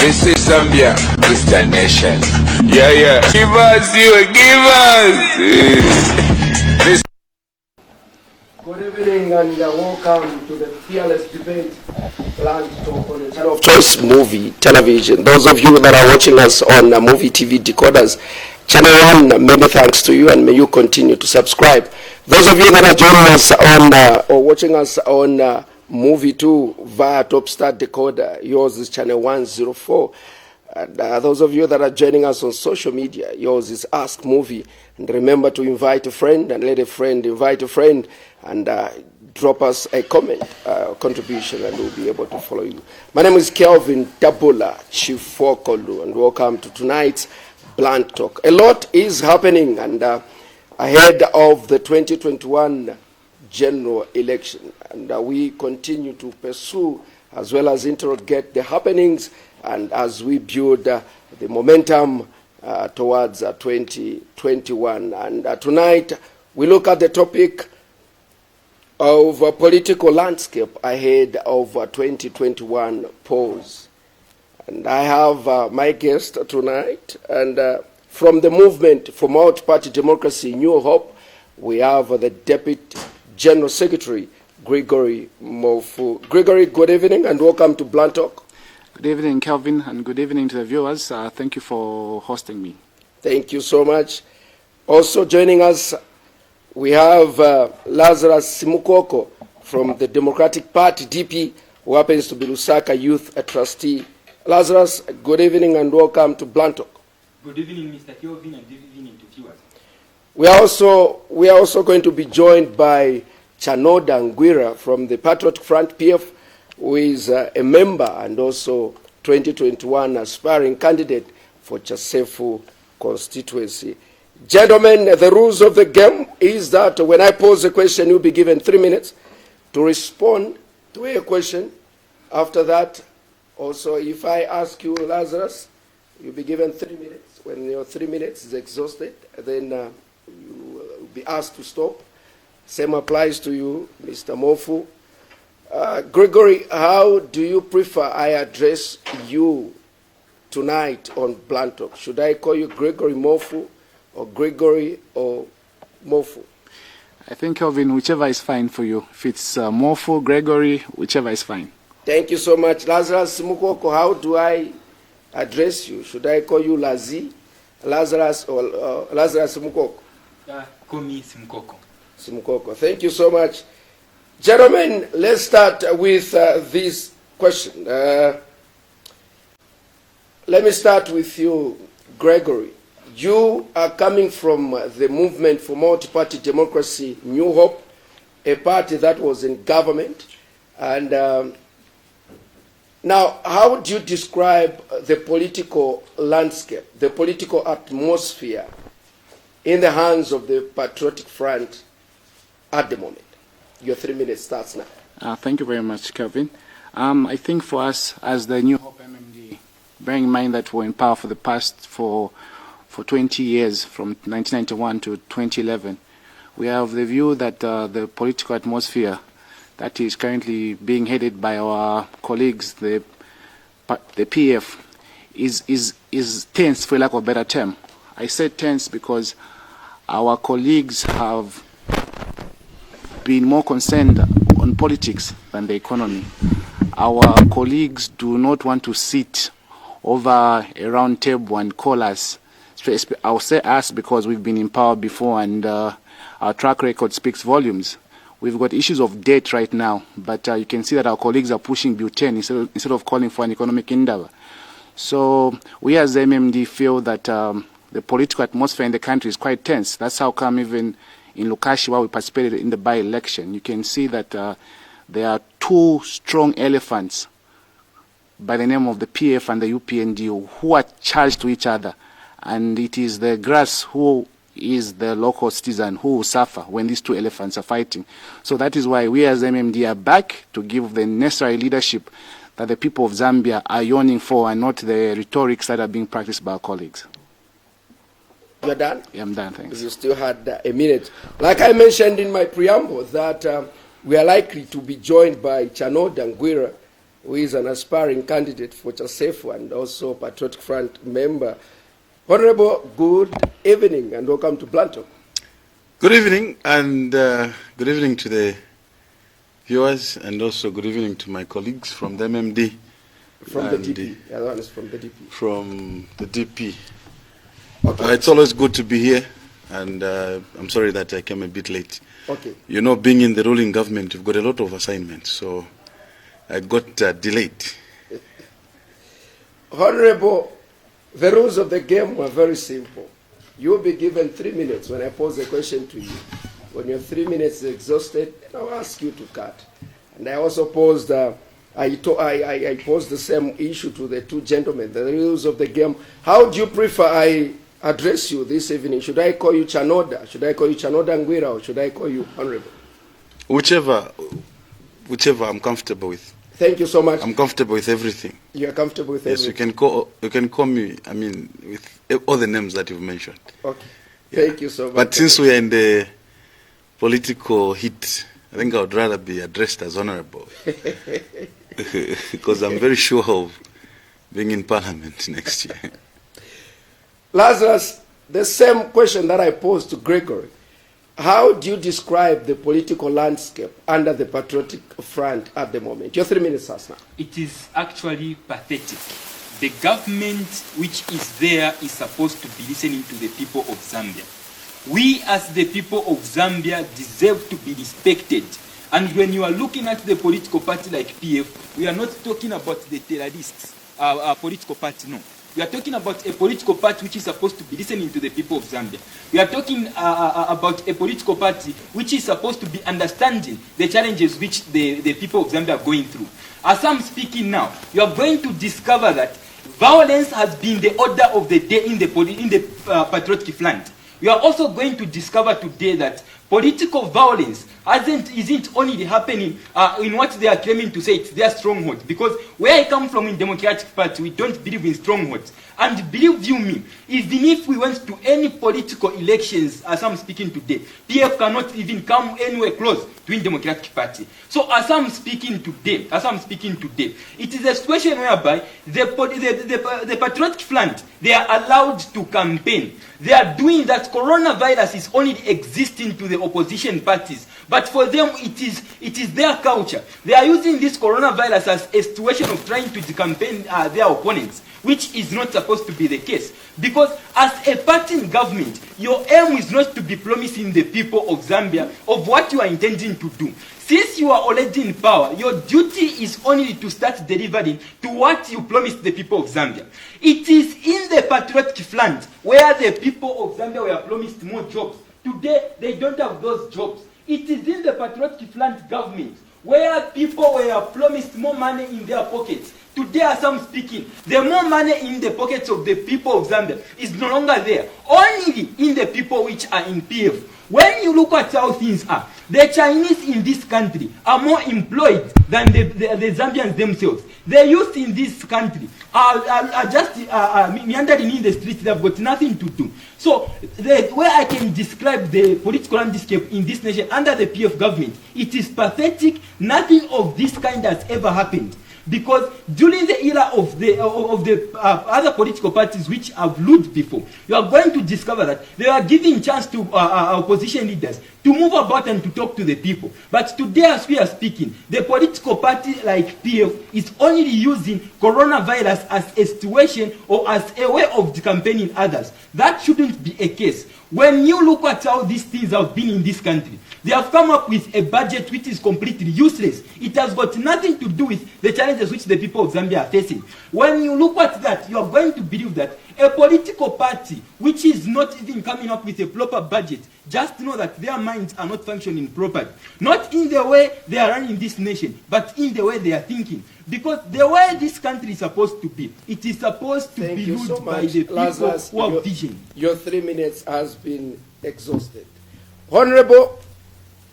This is Zambia, Christian nation. Yeah, yeah. Give us, This. Good evening and welcome to the fearless debate planned talk on the channel of choice movie television. Those of you that are watching us on movie TV decoders, channel 1, many thanks to you and may you continue to subscribe. Those of you that are joining us on or watching us on movie 2 via Top Star decoder, yours is channel 104. And those of you that are joining us on social media, yours is Ask Movie. And remember to invite a friend and let a friend invite a friend and drop us a comment, contribution, and we'll be able to follow you. My name is Kelvin Tabula Chifokolu, and welcome to tonight's Blunt Talk. A lot is happening and ahead of the 2021 general election, and we continue to pursue as well as interrogate the happenings and as we build the momentum towards 2021. And tonight we look at the topic of political landscape ahead of 2021 polls. And I have my guest tonight, and from the movement for multi-party democracy, New Hope, we have the Deputy General Secretary, Gregory Mofu. Gregory, good evening and welcome to Blunt Talk. Good evening, Kelvin, and good evening to the viewers. Thank you for hosting me. Thank you so much. Also joining us, we have Lazarous Simukoko from the Democratic Party, DP, who happens to be Lusaka Youth Trustee. Lazarous, good evening and welcome to Blunt Talk. Good evening, Mr. Kelvin, and good evening to viewers. We are also going to be joined by Chanoda Ngwira from the Patriotic Front PF, who is a member and also 2021 aspiring candidate for Chasefu constituency. Gentlemen, the rules of the game is that when I pose a question, you'll be given 3 minutes to respond to a question. After that, also, if I ask you, Lazarus, you'll be given 3 minutes. When your 3 minutes is exhausted, then you will be asked to stop. Same applies to you, Mr. Mofu. Gregory, how do you prefer I address you tonight on Blunt Talk? Should I call you Gregory Mofu or Gregory or Mofu? I think, Kelvin, whichever is fine for you. If it's Mofu, Gregory, whichever is fine. Thank you so much. Lazarus Simukoko, how do I address you? Should I call you Lazi, Lazarus, or Lazarus Simukoko? Call me Simukoko. Simukoko. Thank you so much. Gentlemen, let's start with this question. Let me start with you, Gregory. You are coming from the movement for multi-party democracy, New Hope, a party that was in government. And now, how would you describe the political landscape, the political atmosphere in the hands of the Patriotic Front at the moment? Your 3 minutes starts now. Thank you very much, Kelvin. I think for us, as the New Hope MMD, bearing in mind that we're in power for the past for 20 years, from 1991 to 2011, we have the view that the political atmosphere that is currently being headed by our colleagues, the PF, is tense, for lack of a better term. I say tense because our colleagues have been more concerned on politics than the economy. Our colleagues do not want to sit over a round table and call us. I'll say us because we've been in power before and our track record speaks volumes. We've got issues of debt right now, but you can see that our colleagues are pushing butane instead of calling for an economic endeavor. So we as the MMD feel that the political atmosphere in the country is quite tense. That's how come even in Lukashi, where we participated in the by-election, you can see that there are two strong elephants by the name of the PF and the UPND who are charged to each other. And it is the grass who is the local citizen who will suffer when these two elephants are fighting. So that is why we as MMD are back to give the necessary leadership that the people of Zambia are yearning for and not the rhetorics that are being practiced by our colleagues. You're done? Yeah, I'm done, thanks. You still had a minute. Like I mentioned in my preamble, that we are likely to be joined by Chanoda Ngwira, who is an aspiring candidate for Chasefu and also Patriotic Front member. Honorable, good evening and welcome to Blanton. Good evening, and good evening to the viewers, and also good evening to my colleagues from the MMD. From the DP. The other one is from the DP. From the DP. Okay. It's always good to be here, and I'm sorry that I came a bit late. Okay. You know, being in the ruling government, you've got a lot of assignments, so I got delayed. Honorable, the rules of the game were very simple. You'll be given 3 minutes when I pose a question to you. When your 3 minutes is exhausted, then I'll ask you to cut. And I also posed, I posed the same issue to the two gentlemen, the rules of the game. How do you prefer I address you this evening? Should I call you Chanoda? Should I call you Chanoda Ngwira, or should I call you Honorable? Whichever I'm comfortable with. Thank you so much. I'm comfortable with everything. You are comfortable with yes, everything? Yes, you can call me, I mean, with all the names that you've mentioned. Okay. Yeah. Thank you so much. But since we are in the political heat, I think I would rather be addressed as honorable. Because I'm very sure of being in Parliament next year. Lazarus, the same question that I posed to Gregory. How do you describe the political landscape under the Patriotic Front at the moment? Your 3 minutes, now. It is actually pathetic. The government which is there is supposed to be listening to the people of Zambia. We as the people of Zambia deserve to be respected. And when you are looking at the political party like PF, we are not talking about the terrorists, political party, no. We are talking about a political party which is supposed to be listening to the people of Zambia. We are talking about a political party which is supposed to be understanding the challenges which the people of Zambia are going through. As I'm speaking now, you are going to discover that violence has been the order of the day in the Patriotic Front. We are also going to discover today that political violence isn't only happening in what they are claiming to say it's their stronghold. Because where I come from in Democratic Party, we don't believe in strongholds. And believe you me, even if we went to any political elections, as I'm speaking today, PF cannot even come anywhere close to in Democratic Party. So as I'm speaking today, it is a situation whereby the Patriotic Front, they are allowed to campaign. They are doing that. Coronavirus is only existing to the opposition parties. But for them, it is their culture. They are using this coronavirus as a situation of trying to campaign their opponents, which is not supposed to be the case. Because as a party in government, your aim is not to be promising the people of Zambia of what you are intending to do. Since you are already in power, your duty is only to start delivering to what you promised the people of Zambia. It is in the Patriotic Front where the people of Zambia were promised more jobs. Today, they don't have those jobs. It is in the Patriotic Front government where people were promised more money in their pockets. Today, as I'm speaking, the more money in the pockets of the people of Zambia is no longer there. Only in the people which are in PF. When you look at how things are, the Chinese in this country are more employed than the Zambians themselves. The youth in this country are just meandering in the streets. They've got nothing to do. So the way I can describe the political landscape in this nation under the PF government, it is pathetic. Nothing of this kind has ever happened. Because during the era of the other political parties which have ruled before, you are going to discover that they are giving chance to opposition leaders to move about and to talk to the people. But today, as we are speaking, the political party like PF is only using coronavirus as a situation or as a way of campaigning others. That shouldn't be a case. When you look at how these things have been in this country, they have come up with a budget which is completely useless. It has got nothing to do with the challenges which the people of Zambia are facing. When you look at that, you are going to believe that a political party which is not even coming up with a proper budget, just know that their minds are not functioning properly. Not in the way they are running this nation, but in the way they are thinking. Because the way this country is supposed to be, it is supposed to be ruled by the people who have vision. Your 3 minutes has been exhausted. Honorable,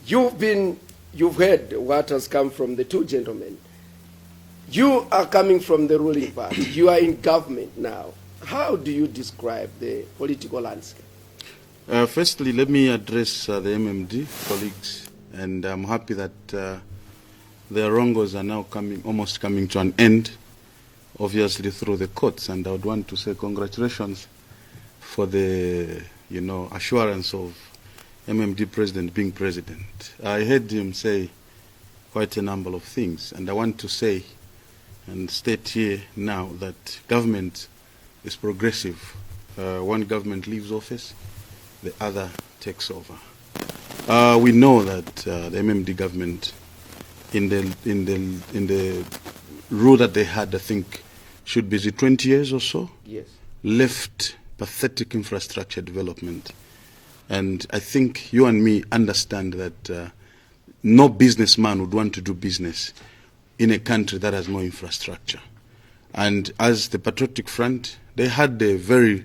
you've heard what has come from the two gentlemen. You are coming from the ruling party. You are in government now. How do you describe the political landscape? Firstly, let me address the MMD colleagues, and I'm happy that their wrongers are now almost coming to an end, obviously through the courts. And I would want to say congratulations for the, assurance of MMD president being president. I heard him say quite a number of things, and I want to say and state here now that government is progressive. One government leaves office, the other takes over. We know that the MMD government, in the rule that they had, I think, should be 20 years or so, Yes. left pathetic infrastructure development. And I think you and me understand that no businessman would want to do business in a country that has no infrastructure. And as the Patriotic Front, they had a very,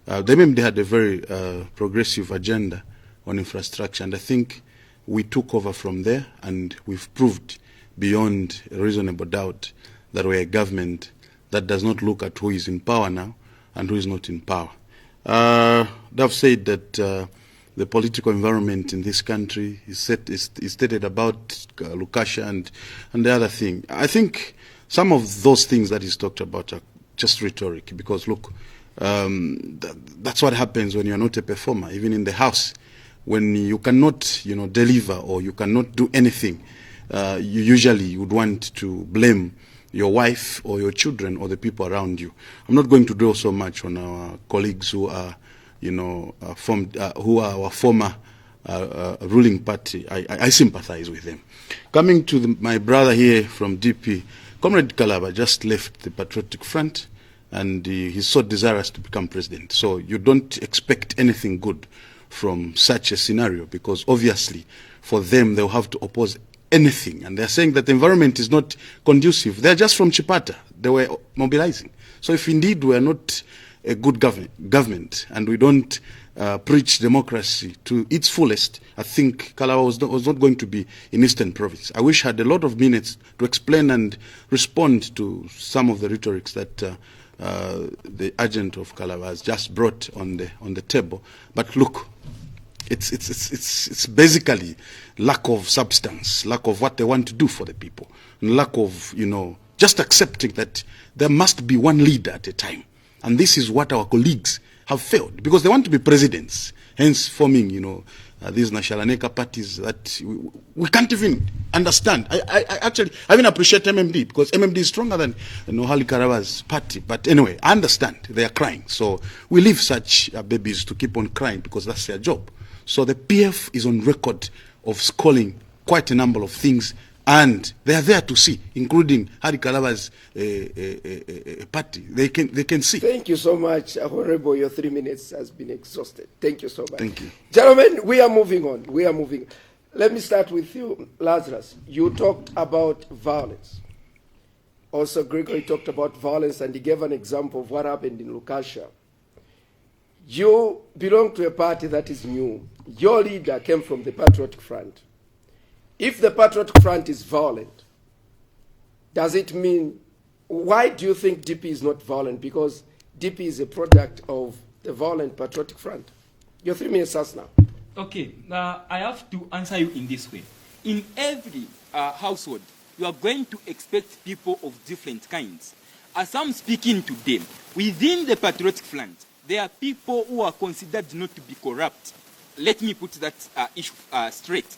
they had a very progressive agenda on infrastructure. And I think we took over from there, and we've proved beyond a reasonable doubt that we're a government that does not look at who is in power now and who is not in power. They've said that the political environment in this country is stated about Lukasha and the other thing. I think some of those things that he's talked about are just rhetoric, because look, that's what happens when you're not a performer, even in the house. When you cannot, deliver, or you cannot do anything, you usually would want to blame your wife or your children or the people around you. I'm not going to dwell so much on our colleagues who are, who are our former ruling party. I sympathize with them. Coming to my brother here from DP, Comrade Kalaba just left the Patriotic Front, and he's so desirous to become president. So you don't expect anything good from such a scenario, because obviously for them they'll have to oppose anything, and they're saying that the environment is not conducive. They're just from Chipata. They were mobilizing. So if indeed we are not a good government and we don't preach democracy to its fullest, I think Kalawa was not going to be in Eastern Province. I wish I had a lot of minutes to explain and respond to some of the rhetorics that the agent of Kalawa has just brought on the table. But look, it's basically lack of substance, lack of what they want to do for the people, and lack of, just accepting that there must be one leader at a time. And this is what our colleagues have failed, because they want to be presidents, hence forming, these Nashalaneka parties that we can't even understand. I even appreciate MMD, because MMD is stronger than Hali Karawa's party. But anyway, I understand they are crying. So we leave such babies to keep on crying, because that's their job. So the PF is on record of scolding quite a number of things, and they are there to see, including Hari Kalawa's party. They can see. Thank you so much, Honorable. Your 3 minutes has been exhausted. Thank you so much. Thank you. Gentlemen, we are moving on. Let me start with you, Lazarus. You talked about violence. Also, Gregory talked about violence, and he gave an example of what happened in Lukasha. You belong to a party that is new. Your leader came from the Patriotic Front. If the Patriotic Front is violent, does it mean, why do you think DP is not violent? Because DP is a product of the violent Patriotic Front. Your 3 minutes starts now. Okay, I have to answer you in this way. In every household, you are going to expect people of different kinds. As I'm speaking to them, within the Patriotic Front, there are people who are considered not to be corrupt. Let me put that issue straight.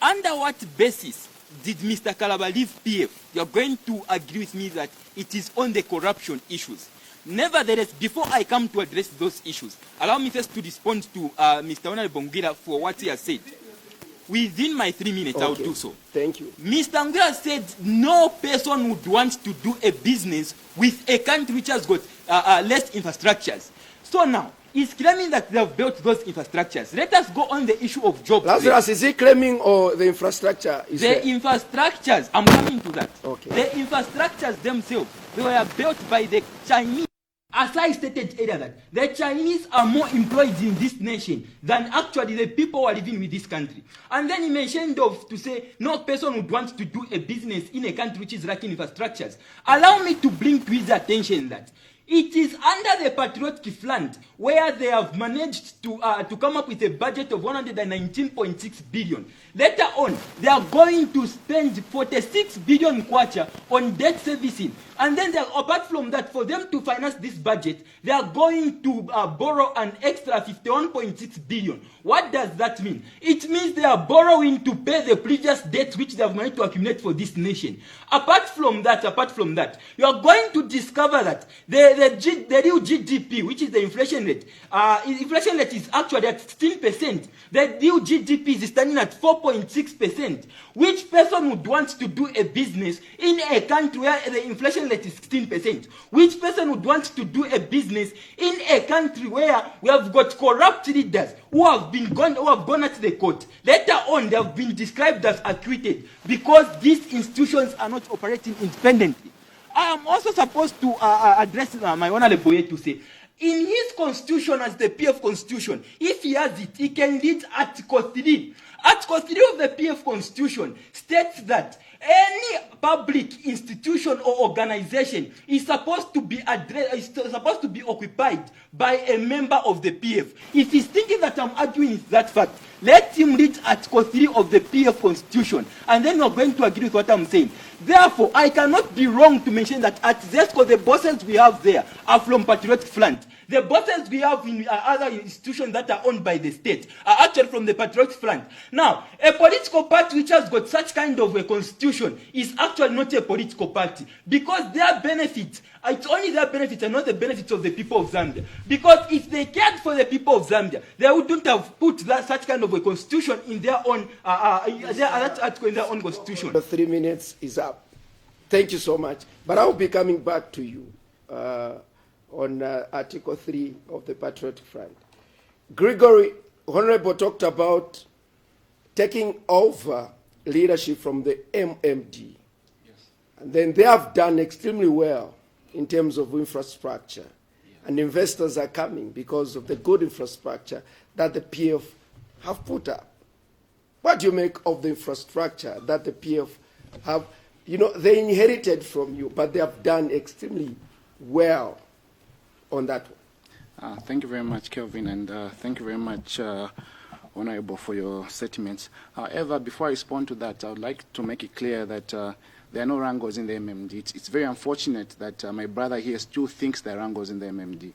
Under what basis did Mr. Kalaba leave PF? You're going to agree with me that it is on the corruption issues. Nevertheless, before I come to address those issues, allow me first to respond to Mr. Honorable Bongira for what he has said. Within my 3 minutes, okay, I will do so. Thank you. Mr. Bongira said no person would want to do a business with a country which has got less infrastructures. So now, he's claiming that they have built those infrastructures. Let us go on the issue of jobs. Lazarus, is he claiming, or the infrastructure is the there? Infrastructures, I'm coming to that. Okay. The infrastructures themselves, they were built by the Chinese. As I stated earlier, that the Chinese are more employed in this nation than actually the people who are living with this country. And then he mentioned to say no person would want to do a business in a country which is lacking infrastructures. Allow me to bring to his attention that It is under the Patriotic Front where they have managed to come up with a budget of 119.6 billion. Later on, they are going to spend 46 billion kwacha on debt servicing. And then, apart from that, for them to finance this budget, they are going to borrow an extra 51.6 billion. What does that mean? It means they are borrowing to pay the previous debt which they have managed to accumulate for this nation. Apart from that, you are going to discover that the real GDP, which is the inflation rate is actually at 16%. The real GDP is standing at 4.6%. Which person would want to do a business in a country where the inflation rate is 16%? Which person would want to do a business in a country where we have got corrupt leaders who have gone at the court? Later on, they have been described as acquitted because these institutions are not operating independently. I am also supposed to address my honorable to say, in his constitution, as the PF constitution, if he has it, he can read Article 3. Article 3 of the PF constitution states that any public institution or organization is supposed to be occupied by a member of the PF. If he's thinking that I'm arguing with that fact, let him read Article 3 of the PF constitution, and then we're going to agree with what I'm saying. Therefore, I cannot be wrong to mention that at ZESCO, the bosses we have there are from Patriotic Front. The bosses we have in other institutions that are owned by the state are actually from the Patriotic Front. Now, a political party which has got such kind of a constitution is actually not a political party, because their benefits, it's only their benefits and not the benefits of the people of Zambia. Because if they cared for the people of Zambia, they wouldn't have put such kind of a constitution in their own, in their own constitution. The 3 minutes is up. Thank you so much. But I will be coming back to you on Article 3 of the Patriotic Front. Gregory, Honorable talked about taking over leadership from the MMD. Yes. And then they have done extremely well in terms of infrastructure. Yeah. And investors are coming because of the good infrastructure that the PF have put up. What do you make of the infrastructure that the PF have? You know, they inherited from you, but they have done extremely well on that one. Thank you very much, Kelvin, and thank you very much, Honorable, for your statements. However, before I respond to that, I would like to make it clear that there are no Rangos in the MMD. It's very unfortunate that my brother here still thinks there are Rangos in the MMD.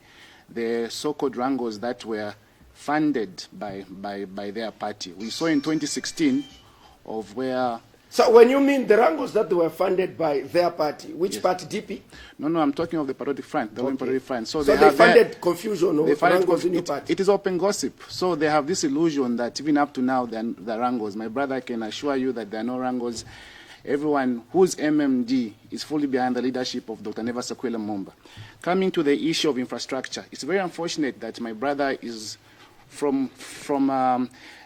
The so-called Rangos that were funded by their party. We saw in 2016 of where... So when you mean the Rangos that were funded by their party, which party, DP? No, I'm talking of the Patriotic Front, the Patriotic Front. So they funded confusion of Rangos in your party? It is open gossip. So they have this illusion that even up to now, they're Rangos. My brother can assure you that there are no Rangos. Everyone whose MMD is fully behind the leadership of Dr. Neva Sakwela Mumba. Coming to the issue of infrastructure, it's very unfortunate that my brother is from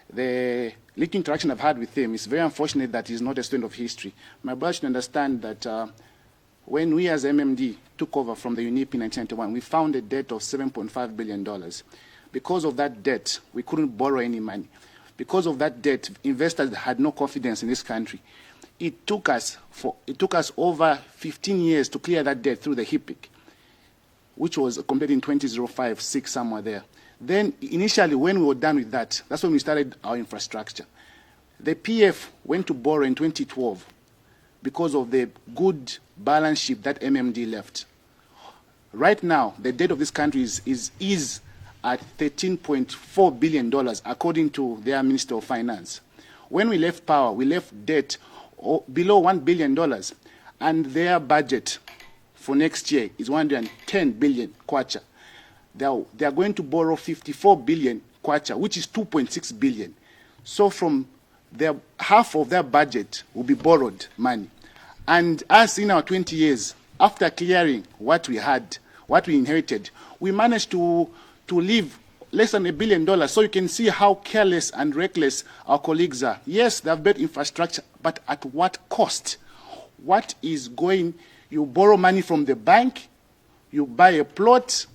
the little interaction I've had with him, it's very unfortunate that he's not a student of history. My brother should understand that when we as MMD took over from the UNIP in 1991, we found a debt of $7.5 billion. Because of that debt, we couldn't borrow any money. Because of that debt, investors had no confidence in this country. It took us over 15 years to clear that debt through the HIPIC, which was completed in 2005-06, somewhere there. Then initially, when we were done with that, that's when we started our infrastructure. The PF went to borrow in 2012 because of the good balance sheet that MMD left. Right now, the debt of this country is at $13.4 billion, according to their Minister of Finance. When we left power, we left debt below $1 billion, and their budget for next year is 110 billion kwacha. They are going to borrow 54 billion kwacha, which is 2.6 billion. So from half of their budget will be borrowed money. And us in our 20 years, after clearing what we had, what we inherited, we managed to leave less than $1 billion. So you can see how careless and reckless our colleagues are. Yes, they have built infrastructure, but at what cost? What is going, you borrow money from the bank, you buy a plot,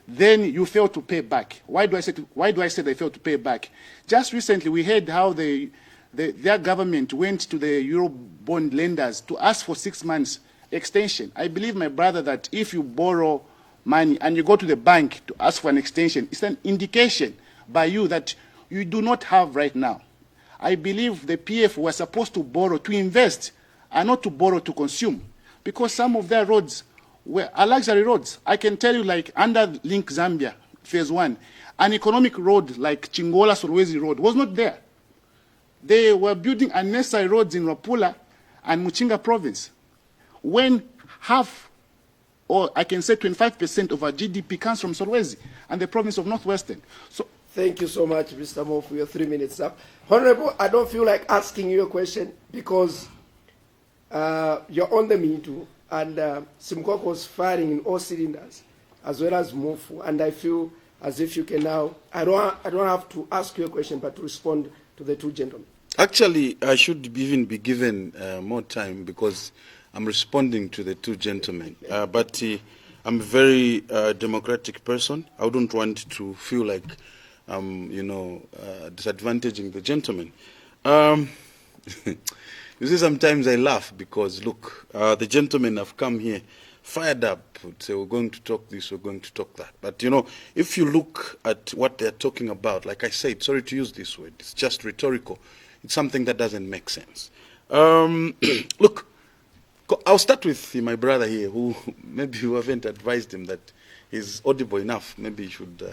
then you fail to pay back. Why do I say they fail to pay back? Just recently we heard how their government went to the Eurobond lenders to ask for 6 months extension. I believe, my brother, that if you borrow money and you go to the bank to ask for an extension, it's an indication by you that you do not have right now. I believe the PF were supposed to borrow to invest and not to borrow to consume, because some of their roads are luxury roads. I can tell you, like under Link Zambia, phase 1, an economic road like Chingola-Solwezi Road was not there. They were building unnecessary roads in Rapula and Muchinga province, when half, or I can say 25% of our GDP comes from Solwezi and the province of Northwestern. So, thank you so much, Mr. Mo, for your 3 minutes up. Honorable, I don't feel like asking you a question because you're on the Me Too, and Simukoko was firing in all cylinders, as well as Mofu, and I feel as if you can now, I don't have to ask you a question, but to respond to the two gentlemen. Actually, I should even be given more time because I'm responding to the two gentlemen. But I'm a very democratic person. I wouldn't want to feel like disadvantaging the gentlemen. You see, sometimes I laugh because, look, the gentlemen have come here fired up, would say, we're going to talk this, we're going to talk that. But, if you look at what they're talking about, like I said, sorry to use this word, it's just rhetorical. It's something that doesn't make sense. Look, I'll start with my brother here, who maybe you haven't advised him that he's audible enough. Maybe he should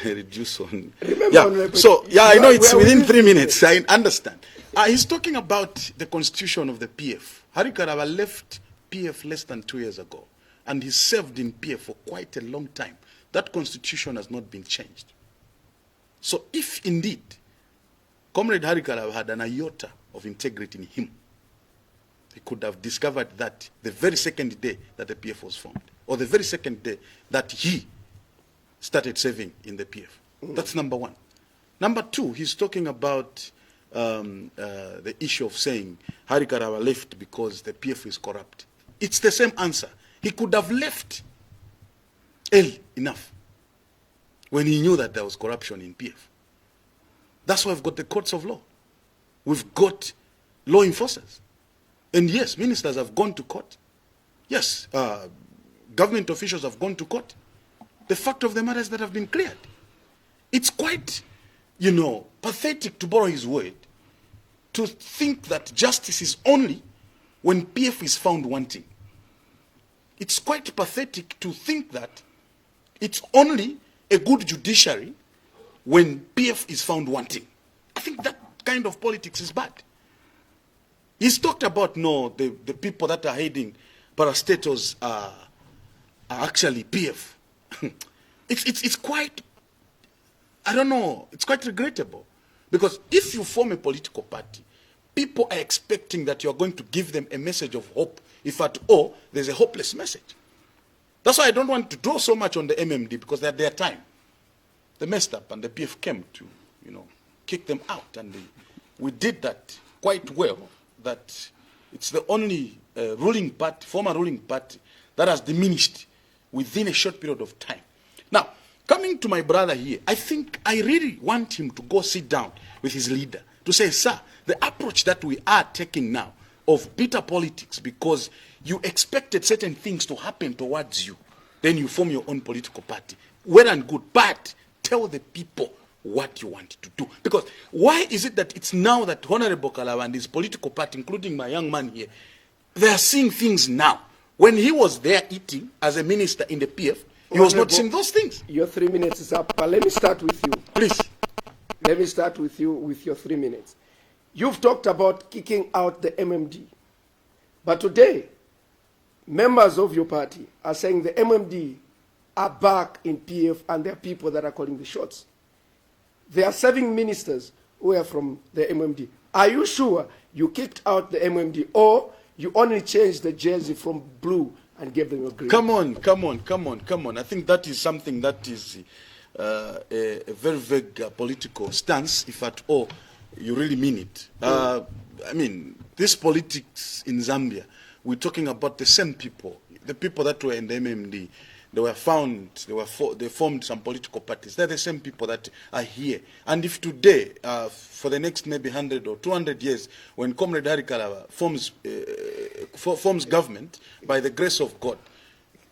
reduce on. I know it's within 3 minutes. I understand. He's talking about the constitution of the PF. Hari Karaba left PF less than 2 years ago, and he served in PF for quite a long time. That constitution has not been changed. So if indeed Comrade Hari Karaba had an iota of integrity in him, he could have discovered that the very second day that the PF was formed, or the very second day that he started serving in the PF. That's number one. Number two, he's talking about the issue of saying Hari Karaba left because the PF is corrupt. It's the same answer. He could have left early enough when he knew that there was corruption in PF. That's why we've got the courts of law. We've got law enforcers. And yes, ministers have gone to court. Yes, government officials have gone to court. The fact of the matter is that have been cleared. It's quite, pathetic, to borrow his word, to think that justice is only when PF is found wanting. It's quite pathetic to think that it's only a good judiciary when PF is found wanting. I think that kind of politics is bad. He's talked about, the people that are heading parastatals are actually PF. It's quite, I don't know, it's quite regrettable. Because if you form a political party, people are expecting that you're going to give them a message of hope. If at all, there's a hopeless message. That's why I don't want to draw so much on the MMD, because at their time, they messed up and the PF came to, kick them out. And we did that quite well, that it's the only former ruling party that has diminished within a short period of time. Now, coming to my brother here, I think I really want him to go sit down with his leader to say, sir, the approach that we are taking now of bitter politics, because you expected certain things to happen towards you, then you form your own political party. Well and good, but tell the people what you want to do. Because why is it that it's now that Honorable Kalaba and his political party, including my young man here, they are seeing things now? When he was there eating as a minister in the PF, he was not seeing those things. Your 3 minutes is up, but let me start with you. Please. Let me start with you with your 3 minutes. You've talked about kicking out the MMD. But today, members of your party are saying the MMD are back in PF and there are people that are calling the shots. They are serving ministers who are from the MMD. Are you sure you kicked out the MMD, or you only changed the jersey from blue and gave them a green? Come on. I think that is something that is a very vague political stance, if at all you really mean it. This politics in Zambia, we're talking about the same people, the people that were in the MMD. They formed some political parties. They're the same people that are here. And if today, for the next maybe 100 or 200 years, when Comrade Hari Karaba forms government, by the grace of God,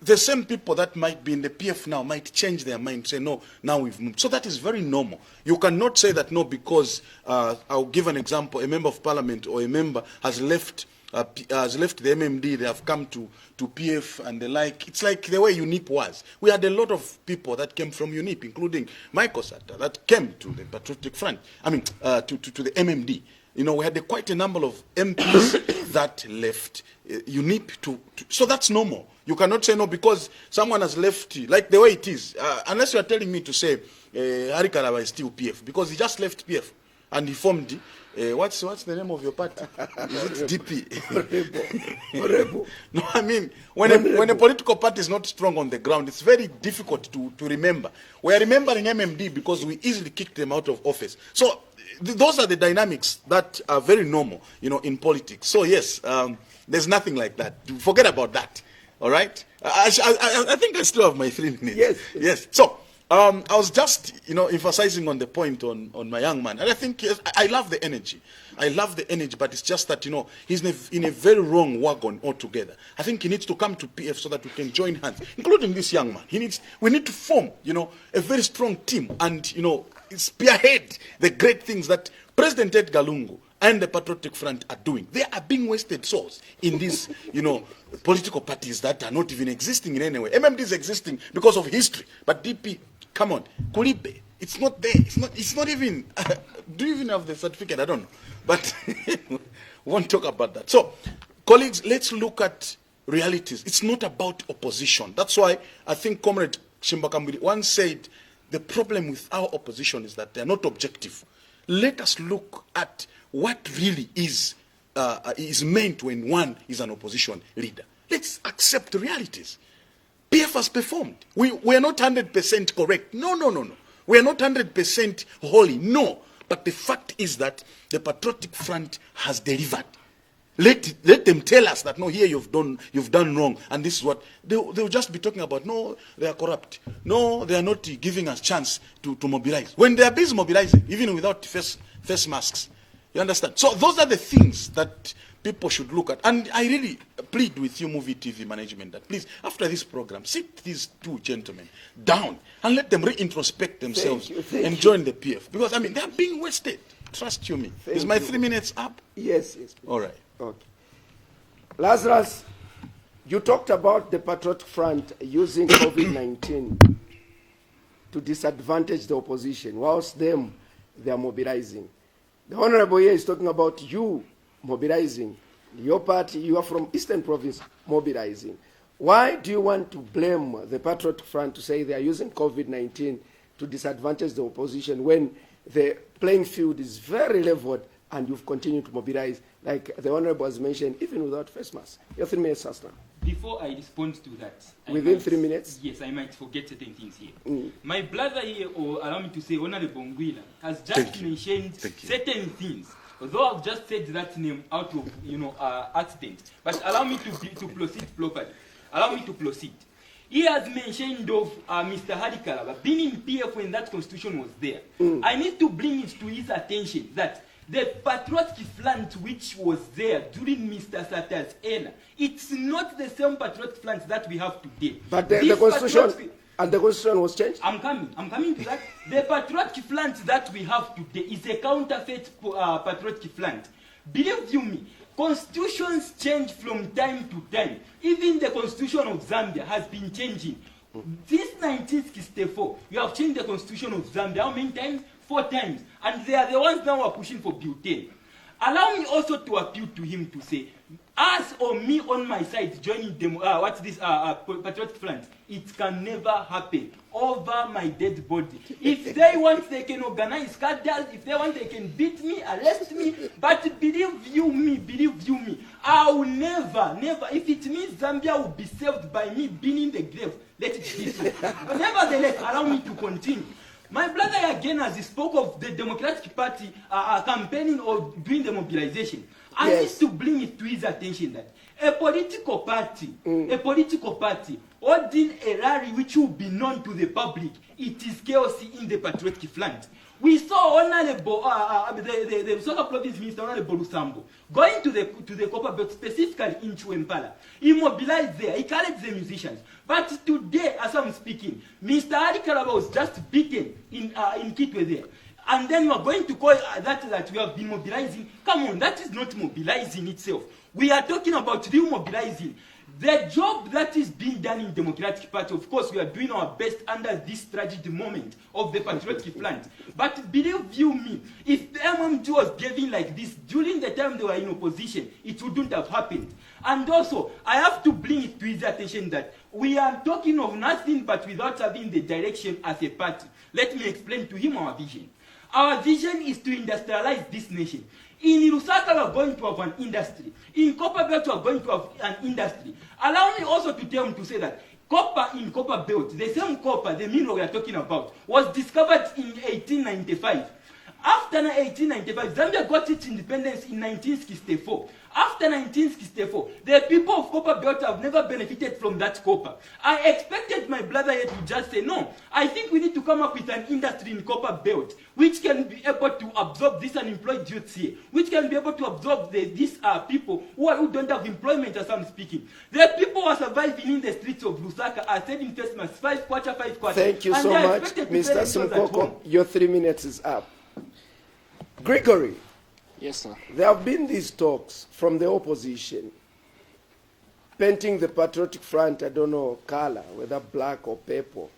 the same people that might be in the PF now might change their mind, say, no, now we've moved. So that is very normal. You cannot say that, no, because, I'll give an example, a member of parliament or a member has left the MMD, they have come to PF and the like. It's like the way UNIP was. We had a lot of people that came from UNIP, including Michael Sata, that came to the Patriotic Front, to the MMD. You know, we had quite a number of MPs that left UNIP so that's normal. You cannot say no because someone has left, like the way it is, unless you are telling me to say Hari Kalaba is still PF, because he just left PF and he formed, what's the name of your party? Is it DP? Horrible. No, I mean, when a political party is not strong on the ground, it's very difficult to remember. We are remembering MMD because we easily kicked them out of office. So those are the dynamics that are very normal, you know, in politics. So yes, there's nothing like that. Forget about that. All right? I think I still have my 3 minutes. Yes. Yes. So I was just, you know, emphasizing on the point on my young man. And I think, yes, I love the energy. I love the energy, but it's just that, you know, he's in a very wrong wagon altogether. I think he needs to come to PF so that we can join hands, including this young man. We need to form, you know, a very strong team and, you know, spearhead the great things that President Edgar Lungu and the Patriotic Front are doing. They are being wasted souls in these, you know, political parties that are not even existing in any way. MMD is existing because of history, but DP, come on, Kuribe, it's not there. It's not even, do you even have the certificate? I don't know. But we won't talk about that. So, colleagues, let's look at realities. It's not about opposition. That's why I think Comrade Shimbakambiri once said, the problem with our opposition is that they are not objective. Let us look at what really is meant when one is an opposition leader. Let's accept realities. PF has performed. We are not 100% correct. No. We are not 100% holy. No. But the fact is that the Patriotic Front has delivered. Let them tell us that, no, here you've done wrong, and this is what they'll just be talking about. No, they are corrupt. No, they are not giving us chance to mobilize. When they are busy mobilizing, even without face masks. You understand? So those are the things that people should look at. And I really plead with you, Movie TV management, that please, after this program, sit these 2 gentlemen down and let them reintrospect themselves and join the PF. Because, I mean, they are being wasted. Trust you me. Is my 3 minutes up? Yes. Please. All right. Okay. Lazarus, you talked about the Patriotic Front using COVID-19 to disadvantage the opposition, whilst they are mobilizing. The Honorable here is talking about you mobilizing. Your party, you are from Eastern Province, mobilizing. Why do you want to blame the Patriotic Front to say they are using COVID-19 to disadvantage the opposition when the playing field is very leveled and you've continued to mobilize, like the Honorable has mentioned, even without face mask? Your 3 minutes, Sasna. Before I respond to that, Within 3 minutes? Yes, I might forget certain things here. My brother here, or allow me to say, Honorable Ngwila, has just mentioned certain things. Although I've just said that name out of, you know, accident, but allow me to proceed properly. Allow me to proceed. He has mentioned of Mr. Hari Kalaba being in PF when that constitution was there. I need to bring it to his attention that the Patriotic Front which was there during Mr. Sata's era, it's not the same Patriotic Front that we have today. But the constitution was changed? I'm coming to that. The Patriotic Front that we have today is a counterfeit Patriotic Front. Believe you me, constitutions change from time to time. Even the constitution of Zambia has been changing. Since 1964, you have changed the constitution of Zambia. How many times? 4 times. And they are the ones now who are pushing for butane. Allow me also to appeal to him to say, us or me on my side joining them, Patriotic Front, it can never happen over my dead body. If they want, they can organize cartels. If they want, they can beat me, arrest me. But believe you me, I will never, if it means Zambia will be saved by me being in the grave, let it be so. Nevertheless, allow me to continue. My brother again, as he spoke of the Democratic Party campaigning or doing the mobilization, I need to bring it to his attention that a political party holding a rally which will be known to the public, it is chaos in the Patriotic Front. We saw Honorable, the Lusaka Province Minister, Honorable Lusambo, going to the Copper Belt, specifically in Chuempala. He mobilized there, he collected the musicians. But today, as I'm speaking, Mr. Ali Kalaba was just beaten in Kitwe there. And then you are going to call that we have been mobilizing. Come on, that is not mobilizing itself. We are talking about real mobilizing. The job that is being done in Democratic Party, of course, we are doing our best under this tragic moment of the Patriotic Front. But believe you me, if the MMG was behaving like this during the time they were in opposition, it wouldn't have happened. And also, I have to bring it to his attention that we are talking of nothing but without having the direction as a party. Let me explain to him our vision. Our vision is to industrialize this nation. In Lusaka, we are going to have an industry. In Copper Belt, we are going to have an industry. Allow me also to tell him to say that copper in Copper Belt, the same copper, the mineral we are talking about, was discovered in 1895. After 1895, Zambia got its independence in 1964. After 1964, the people of Copper Belt have never benefited from that copper. I expected my brother here to just say, no, I think we need to come up with an industry in Copper Belt which can be able to absorb these unemployed youths here, which can be able to absorb these people who don't have employment as I'm speaking. The people who are surviving in the streets of Lusaka are selling face masks 5 kwacha, 5 kwacha. Thank you so much, Mr. Simukoko. Your 3 minutes is up. Gregory. Yes, sir. There have been these talks from the opposition, painting the Patriotic Front, I don't know, color, whether black or purple,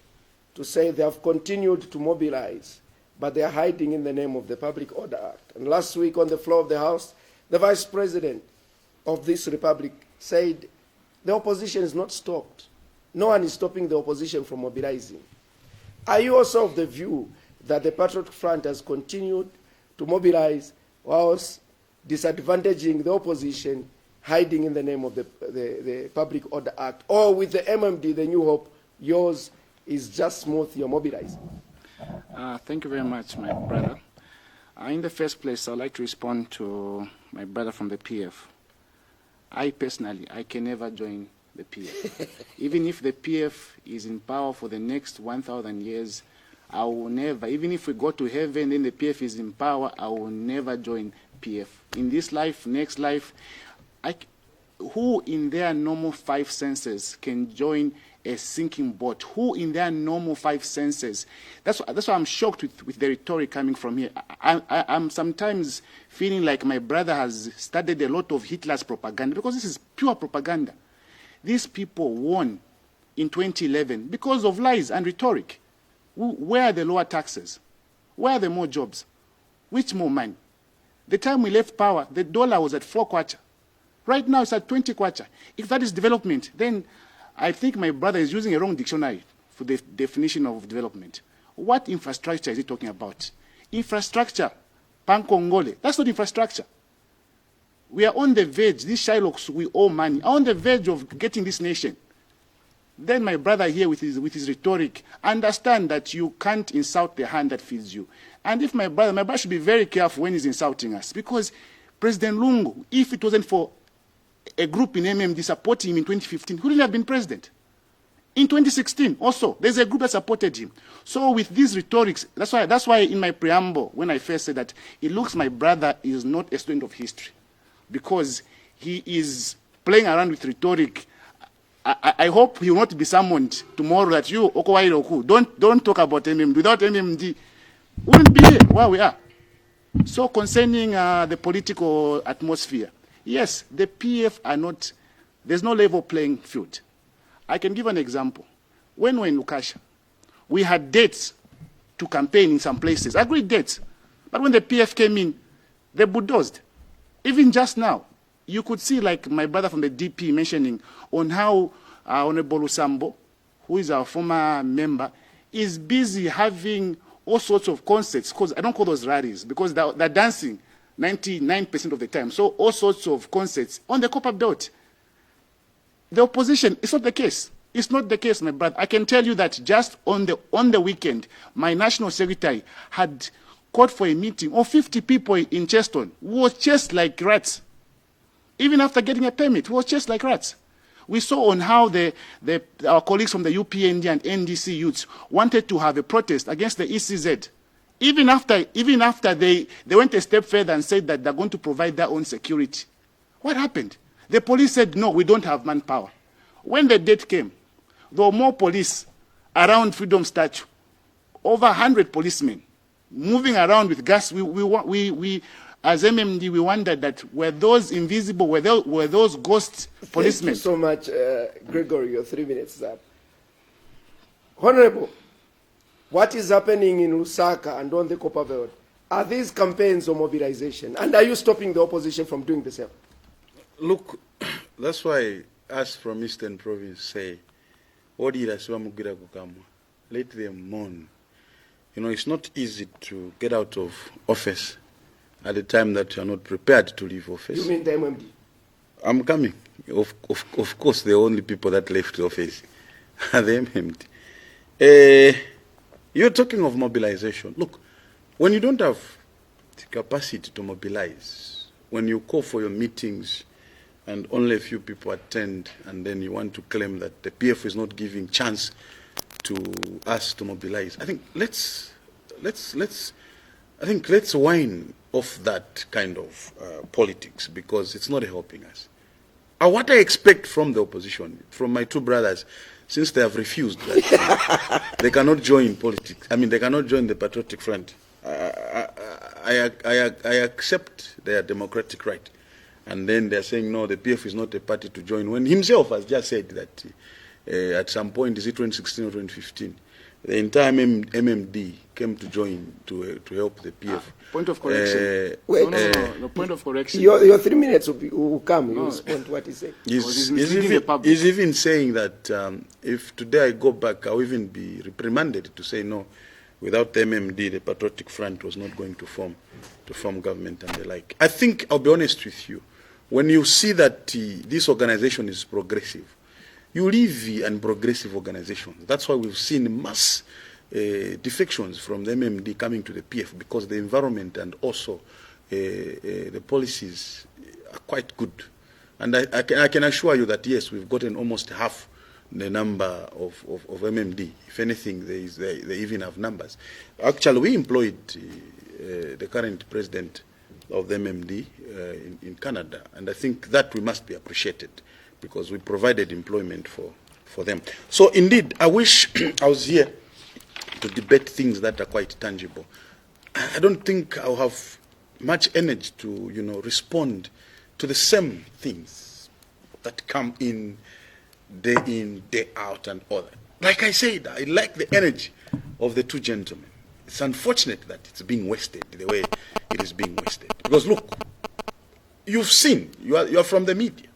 to say they have continued to mobilize, but they are hiding in the name of the Public Order Act. And last week on the floor of the House, the Vice President of this republic said the opposition is not stopped. No one is stopping the opposition from mobilizing. Are you also of the view that the Patriotic Front has continued to mobilize whilst disadvantaging the opposition, hiding in the name of the Public Order Act? Or with the MMD, the New Hope, yours is just smooth, you're mobilizing? Thank you very much, my brother. In the first place, I'd like to respond to my brother from the PF. I personally, I can never join the PF. Even if the PF is in power for the next 1,000 years, I will never, even if we go to heaven and the PF is in power, I will never join PF. In this life, next life, who in their normal 5 senses can join a sinking boat? Who in their normal 5 senses? That's why I'm shocked with the rhetoric coming from here. I'm sometimes feeling like my brother has studied a lot of Hitler's propaganda, because this is pure propaganda. These people won in 2011 because of lies and rhetoric. Where are the lower taxes? Where are the more jobs? Which more money? The time we left power, the dollar was at 4 kwacha. Right now it's at 20 kwacha. If that is development, then I think my brother is using a wrong dictionary for the definition of development. What infrastructure is he talking about? Infrastructure, Pankongole, that's not infrastructure. We are on the verge, these Shylocks, we owe money, are on the verge of getting this nation. Then my brother here with his rhetoric, understand that you can't insult the hand that feeds you. And if my brother should be very careful when he's insulting us, because President Lungu, if it wasn't for a group in MMD supporting him in 2015, he wouldn't have been president. In 2016 also, there's a group that supported him. So with these rhetorics, that's why in my preamble, when I first said that, it looks my brother is not a student of history, because he is playing around with rhetoric. I hope he will not be summoned tomorrow that you, Okowairoku, don't talk about MMD. Without MMD, wouldn't be here where we are. So concerning the political atmosphere, yes, the PF are not, there's no level playing field. I can give an example. When we were in Lukasha, we had dates to campaign in some places, agreed dates. But when the PF came in, they bulldozed. Even just now, you could see, like my brother from the DP mentioning on how Honorable Lusambo, who is our former member, is busy having all sorts of concerts, because I don't call those rallies, because they're dancing 99% of the time. So all sorts of concerts on the Copper Belt. The opposition, it's not the case. It's not the case, my brother. I can tell you that just on the weekend, my national secretary had called for a meeting of 50 people in Cheston, who was chased like rats. Even after getting a permit, was just like rats. We saw on how our colleagues from the UPND and NDC youths wanted to have a protest against the ECZ Even after they went a step further and said that they're going to provide their own security. What happened? The police said, no, we don't have manpower. When the date came, there were more police around Freedom Statue, over 100 policemen moving around with gas. We as MMD, we wondered that were those invisible, were those ghost policemen? Thank you so much, Gregory. Your 3 minutes is up. Honorable, what is happening in Lusaka and on the Copper Belt? Are these campaigns or mobilization? And are you stopping the opposition from doing the same? Look, that's why us from Eastern Province say, let them mourn. You know, it's not easy to get out of office at the time that you are not prepared to leave office. You mean the MMD? I'm coming. Of course, the only people that left the office are the MMD. You're talking of mobilization. Look, when you don't have the capacity to mobilize, when you call for your meetings and only a few people attend, and then you want to claim that the PF is not giving chance to us to mobilize, I think let's whine off that kind of politics, because it's not helping us. What I expect from the opposition, from my two brothers, since they have refused that they cannot join politics, I mean, they cannot join the Patriotic Front, I accept their democratic right. And then they're saying, no, the PF is not a party to join, when himself has just said that at some point, is it 2016 or 2015, the entire MMD came to join to help the PF. Point of correction. No, point of correction. Your 3 minutes will come. You respond to what he said. He's even saying that if today I go back, I'll even be reprimanded to say, no, without the MMD, the Patriotic Front was not going to form government and the like. I think, I'll be honest with you, when you see that this organization is progressive, you leave an progressive organization. That's why we've seen mass defections from the MMD coming to the PF, because the environment and also the policies are quite good. And I can assure you that, yes, we've gotten almost half the number of MMD. If anything, they even have numbers. Actually, we employed the current president of the MMD in Canada, and I think that we must be appreciated, because we provided employment for them. So indeed, I wish I was here to debate things that are quite tangible. I don't think I'll have much energy to, respond to the same things that come in, day out and all that. Like I said, I like the energy of the two gentlemen. It's unfortunate that it's being wasted the way it is being wasted. Because look, you've seen, you are from the media,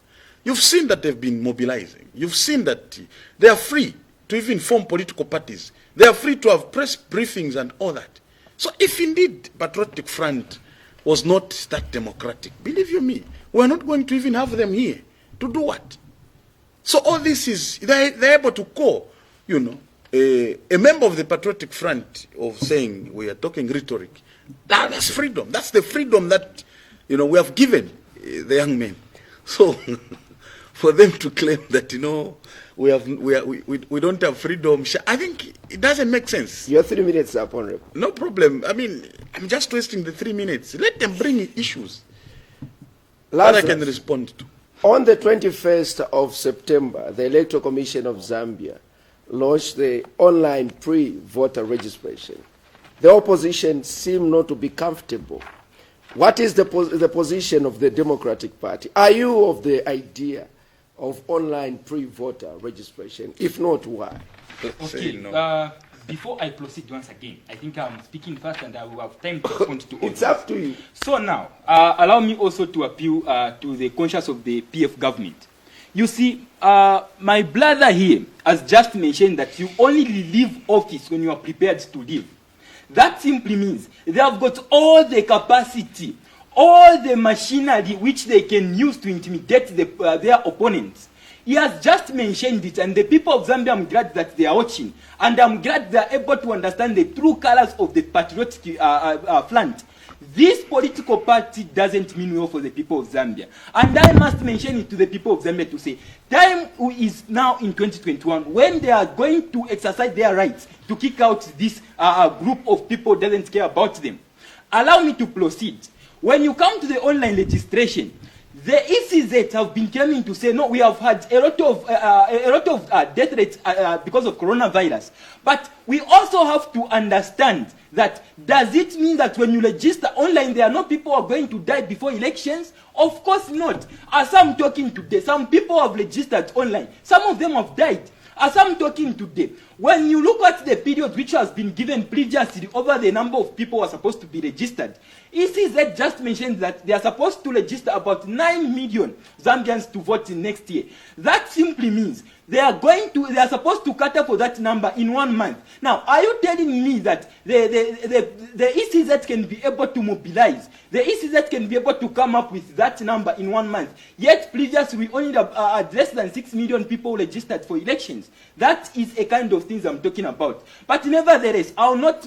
you've seen that they've been mobilizing. You've seen that they are free to even form political parties. They are free to have press briefings and all that. So if indeed Patriotic Front was not that democratic, believe you me, we're not going to even have them here. To do what? So all this is, they're able to call, a member of the Patriotic Front of saying we are talking rhetoric. That's freedom. That's the freedom that, we have given the young men. So for them to claim that, we don't have freedom, I think it doesn't make sense. Your 3 minutes up, Honorable. No problem. I mean, I'm just wasting the 3 minutes. Let them bring issues that I can respond to. On the 21st of September, the Electoral Commission of Zambia launched the online pre-voter registration. The opposition seemed not to be comfortable. What is the position of the Democratic Party? Are you of the idea of online pre-voter registration? If not, why? Okay, no. Before I proceed once again, I think I'm speaking first and I will have time to respond to all. It's up to you. So now, allow me also to appeal to the conscience of the PF government. You see, my brother here has just mentioned that you only leave office when you are prepared to leave. That simply means they have got all the capacity, all the machinery which they can use to intimidate their opponents. He has just mentioned it, and the people of Zambia, I'm glad that they are watching, and I'm glad they are able to understand the true colors of the Patriotic Front. This political party doesn't mean well for the people of Zambia. And I must mention it to the people of Zambia to say, time is now in 2021 when they are going to exercise their rights to kick out this group of people who doesn't care about them. Allow me to proceed. When you come to the online registration, the ECZ have been coming to say, no, we have had a lot of death rates because of coronavirus. But we also have to understand that, does it mean that when you register online, there are no people who are going to die before elections? Of course not. As I'm talking today, some people have registered online. Some of them have died. As I'm talking today, when you look at the period which has been given previously over the number of people who are supposed to be registered, ECZ just mentioned that they are supposed to register about 9 million Zambians to vote in next year. That simply means they are supposed to cater for that number in 1 month. Now, are you telling me that the ECZ can be able to mobilize, the ECZ can be able to come up with that number in 1 month? Yet previously we only had less than 6 million people registered for elections. That is a kind of things I'm talking about. But nevertheless, I will not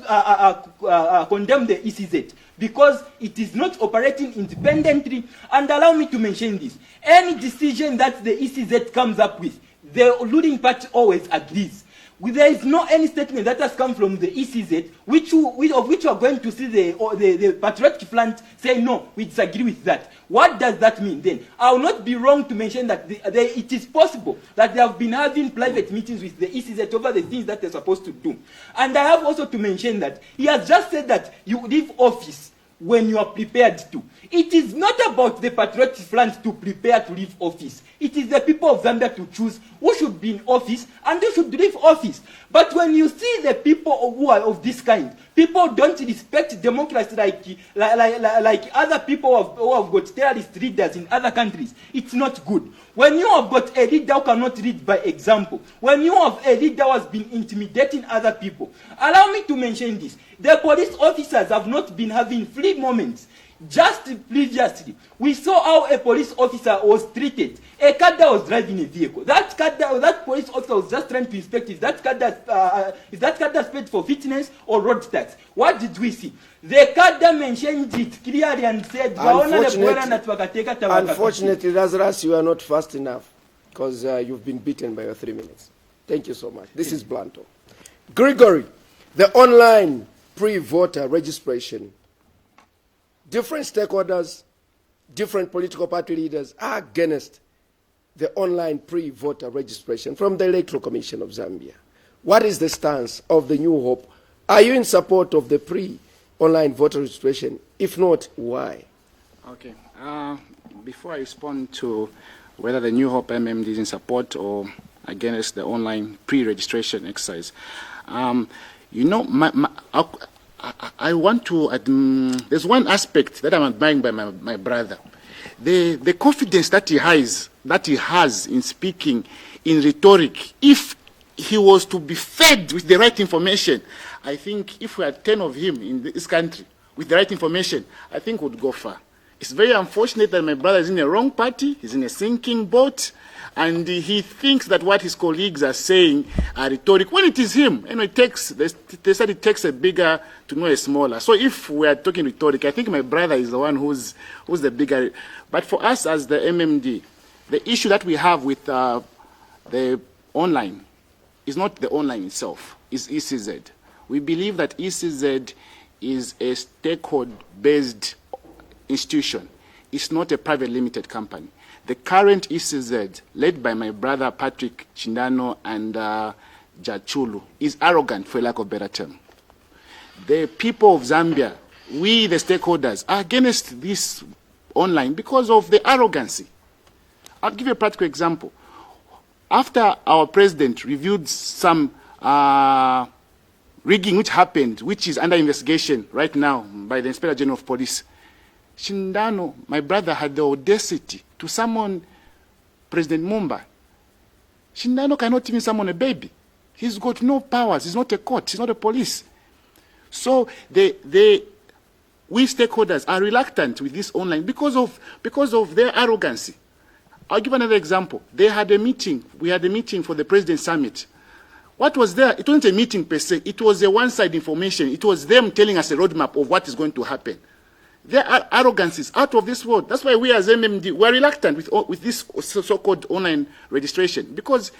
condemn the ECZ, because it is not operating independently. And allow me to mention this. Any decision that the ECZ comes up with, the ruling party always agrees. There is no any statement that has come from the ECZ which you are going to see the Patriotic Front say, no, we disagree with that. What does that mean then? I will not be wrong to mention that it is possible that they have been having private meetings with the ECZ over the things that they're supposed to do. And I have also to mention that he has just said that you leave office when you are prepared to. It is not about the Patriotic Front to prepare to leave office. It is the people of Zambia to choose who should be in office and who should leave office. But when you see the people who are of this kind, people don't respect democracy like other people who have got terrorist leaders in other countries. It's not good. When you have got a leader who cannot lead by example, when you have a leader who has been intimidating other people, allow me to mention this. The police officers have not been having free moments. Just previously, we saw how a police officer was treated. A cadre was driving a vehicle. That police officer was just trying to inspect if that cadre paid for fitness or road tax. What did we see? The cadre mentioned it clearly and said, unfortunately, Lazarus, you are not fast enough, because you've been beaten by your 3 minutes. Thank you so much. This is Blanto. Gregory, the online pre-voter registration. Different stakeholders, different political party leaders are against the online pre-voter registration from the Electoral Commission of Zambia. What is the stance of the New Hope? Are you in support of the pre-online voter registration? If not, why? Okay. Before I respond to whether the New Hope MMD is in support or against the online pre-registration exercise, you know, I want to, there's one aspect that I'm admiring by my brother. The confidence that he has in speaking, in rhetoric. If he was to be fed with the right information, I think if we had 10 of him in this country with the right information, I think we'd go far. It's very unfortunate that my brother is in the wrong party, he's in a sinking boat, and he thinks that what his colleagues are saying are rhetoric, when it is him. And they said it takes a bigger to know a smaller. So if we are talking rhetoric, I think my brother is the one who's the bigger. But for us as the MMD, the issue that we have with the online is not the online itself, it's ECZ. We believe that ECZ is a stakeholder-based institution. It's not a private limited company. The current ECZ, led by my brother Patrick Chindano and Jachulu, is arrogant, for lack of a better term. The people of Zambia, we the stakeholders, are against this online because of the arrogancy. I'll give you a practical example. After our president reviewed some rigging which happened, which is under investigation right now by the Inspector General of Police, Chindano, my brother, had the audacity to summon President Mumba. Chindano cannot even summon a baby. He's got no powers. He's not a court. He's not a police. So we stakeholders are reluctant with this online because of their arrogancy. I'll give another example. They had a meeting. We had a meeting for the President Summit. What was there? It wasn't a meeting per se. It was a one-side information. It was them telling us a roadmap of what is going to happen. Their arrogance is out of this world. That's why we as MMD, we're reluctant with this so-called online registration, because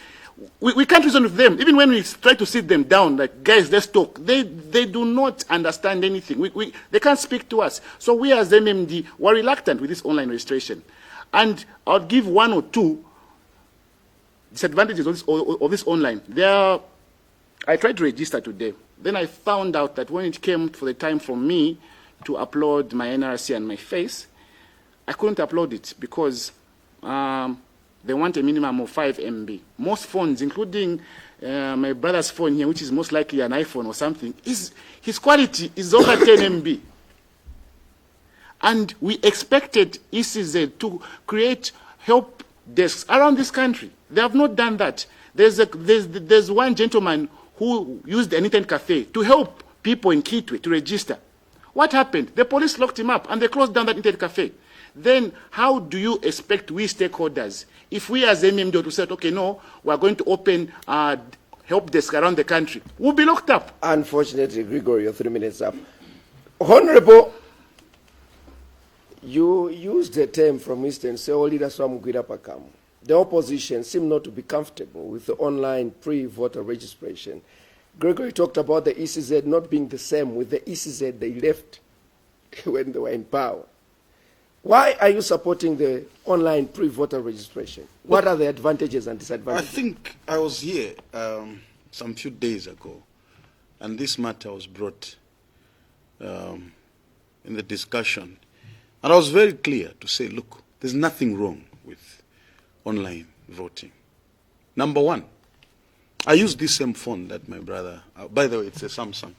we can't reason with them. Even when we try to sit them down, like, guys, let's talk, they do not understand anything. They can't speak to us. So we as MMD, we're reluctant with this online registration. And I'll give one or two disadvantages of this online. I tried to register today. Then I found out that when it came for the time for me to upload my NRC and my face, I couldn't upload it because they want a minimum of 5 MB. Most phones, including my brother's phone here, which is most likely an iPhone or something, his quality is over 10 MB. And we expected ECZ to create help desks around this country. They have not done that. There's one gentleman who used an internet cafe to help people in Kitwe to register. What happened? The police locked him up and they closed down that internet cafe. Then how do you expect we stakeholders, if we as MMD to say, okay, no, we're going to open help desk around the country, we'll be locked up. Unfortunately, Gregory, your 3 minutes up. Honorable, you used a term from Eastern, say, all leaders from Gwirapakam. The opposition seem not to be comfortable with the online pre-voter registration. Gregory talked about the ECZ not being the same with the ECZ they left when they were in power. Why are you supporting the online pre-voter registration? What are the advantages and disadvantages? I think I was here some few days ago, and this matter was brought in the discussion. And I was very clear to say, look, there's nothing wrong with online voting. Number one, I use this same phone that my brother, by the way, it's a Samsung.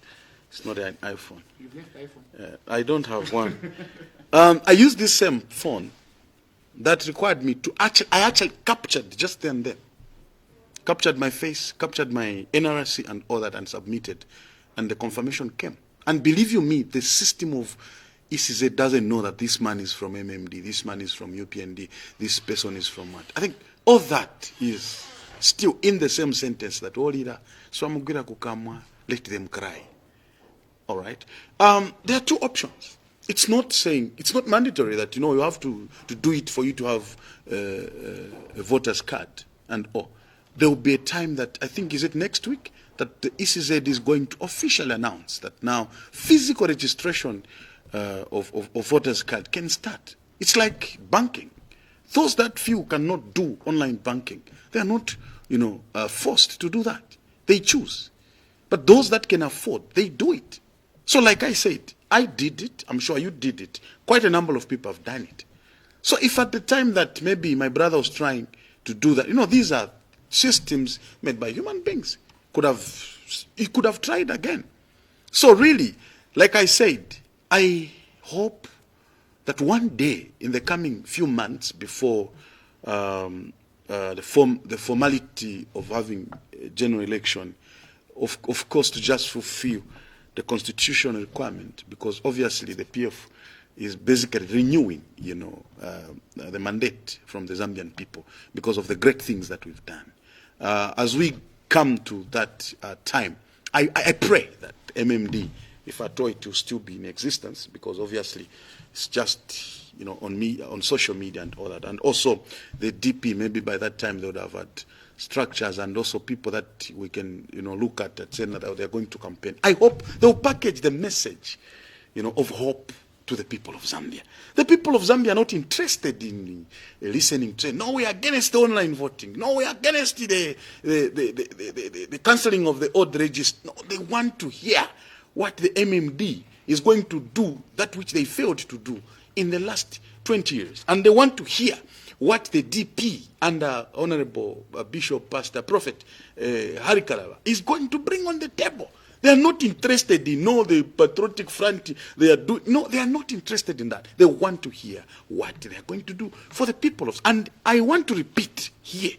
It's not an iPhone. You've left iPhone? I don't have one. I use this same phone that required me to I actually captured just then and there. Captured my face, captured my NRC and all that and submitted. And the confirmation came. And believe you me, the system of ECZ doesn't know that this man is from MMD, this man is from UPND, this person is from what. I think all that is still in the same sentence that all leader, Swamugwira kukamwa, let them cry. All right. There are two options. It's not saying, it's not mandatory that, you have to do it for you to have a voter's card and all. There will be a time that, I think, is it next week, that the ECZ is going to officially announce that now physical registration of voters' card can start. It's like banking. Those that few cannot do online banking, they are not, forced to do that. They choose. But those that can afford, they do it. So like I said, I did it. I'm sure you did it. Quite a number of people have done it. So if at the time that maybe my brother was trying to do that, these are systems made by human beings. He could have tried again. So really, like I said, I hope that one day in the coming few months before the formality of having a general election, of course, to just fulfill the constitutional requirement, because obviously the PF is basically renewing, the mandate from the Zambian people because of the great things that we've done. As we come to that time, I pray that MMD, if at all it will still be in existence, because obviously it's just, on social media and all that. And also the DP, maybe by that time they would have had structures and also people that we can, look at and say that they're going to campaign. I hope they'll package the message, of hope to the people of Zambia. The people of Zambia are not interested in listening to say, no, we are against the online voting. No, we are against the cancelling of the old register. No, they want to hear what the MMD is going to do, that which they failed to do in the last 20 years. And they want to hear what the DP under Honorable Bishop, Pastor, Prophet Hari Kalaba is going to bring on the table. They are not interested in all the patriotic front they are doing. No, they are not interested in that. They want to hear what they are going to do for the people of. And I want to repeat here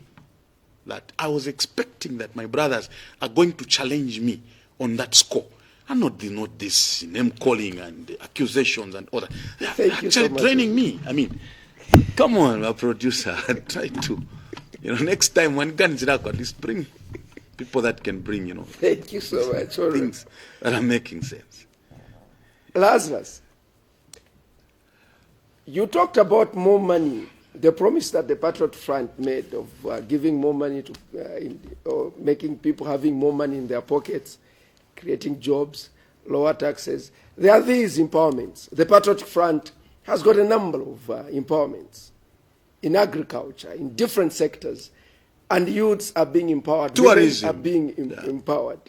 that I was expecting that my brothers are going to challenge me on that score. And not this name calling and accusations and all that. They are actually training me. I mean, come on, our producer, try to, next time when guns at least bring people that can bring, Thank you so much. things that are making sense. Lazarus, You talked about more money, the promise that the Patriot Front made of giving more money to, or making people having more money in their pockets, creating jobs, lower taxes. There are these empowerments. The Patriot Front has got a number of empowerments in agriculture, in different sectors, and youths are being empowered. Tourism. Women are being empowered.